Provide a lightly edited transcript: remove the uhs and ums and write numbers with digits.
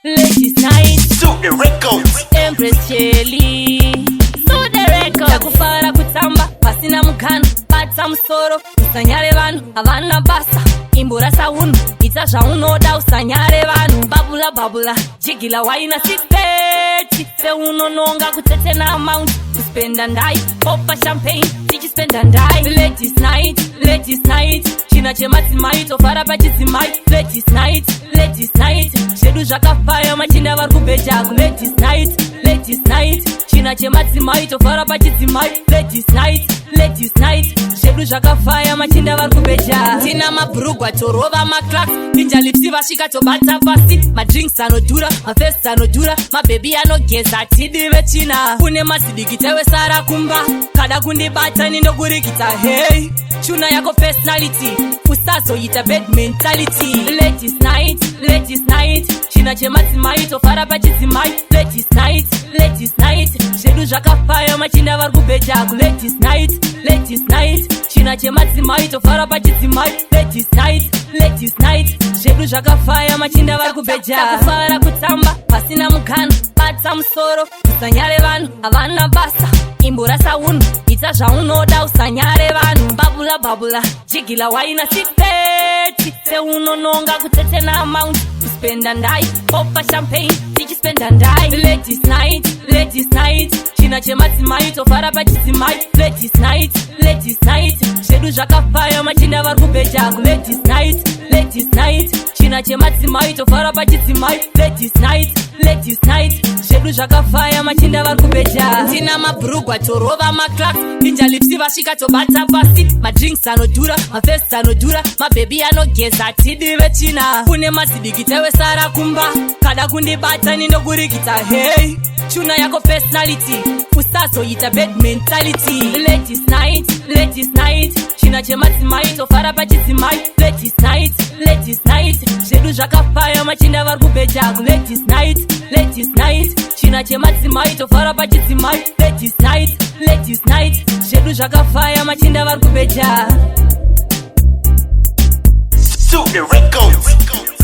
Ladies night, Suit the records. Empress Shelly. Suit the records. Takufara kutamba, pasina mukana, bata musoro. Usanyare vanhu, havana basa. Imbura saunu, ita zvaunoda usanyare vanhu. Babula babula, jigila waina sipeti. Se unononga kutetena amount. Kuspenda ndai, popa champagne, tichispenda ndai. Ladies night, china chemadzimai, tofara pachizimai. Ladies night, shedu zvakafaya machinda vari kubeja. Ladies night, china chemadzimai, tofara pachizimai. Ladies night, shedu zvakafaya machinda vari kubeja. Tina mabhurugwa torova maclacks, ninja lipsi vasvika tobata pasi. Madrinks anodhura, mafest anodhura, mabebi anogeza tidive china. Kune mazidikitewe sara kumba, kada kundibata nindokurikita. Hey, chuna yako personality, usazoita bad mentality. Ladies night, china chemadzimai, tofara pachizimai. Ladies night, shedu zvakafaya machinda vari kubeja. Ladies night, china chemadzimai, tofara pachizimai. Ladies night, shedu zvakafaya machinda vari kubeja. Takufara kutamba, pasina mukana, bata musoro. Usanyare vanhu, havana basa. Imbura saunu, ita zvaunoda usanyare vanhu. Babula babula, jigila waina sipeti. Se unononga kutetena amount. Kuspenda ndai, popa champagne, tichispenda ndai. Ladies night, china chemadzimai, tofara pachizimai. Ladies night, shedu zvakafaya machinda vari kubeja. Ladies night, china chemadzimai, tofara pachizimai. Ladies night, shedu zvakafaya machinda vari kubeja. Tina mabhurugwa torova maclacks, ninja lipsi vasvika tobata pasi. Madrinks anodhura, mafest anodhura, mabebi anogeza tidive china. Kune mazidikitewe sara kumba, kada kundibata nindokurikita. Hey, chuna yako personality, usazoita bad mentality. Ladies night, china chemadzimai, tofara pachizimai. Ladies night, shedu zvakafaya machinda vari kubeja. Ladies night, china chemadzimai, tofara pachizimai. Ladies night, shedu zvakafaya machinda vari kubeja. Suit the records.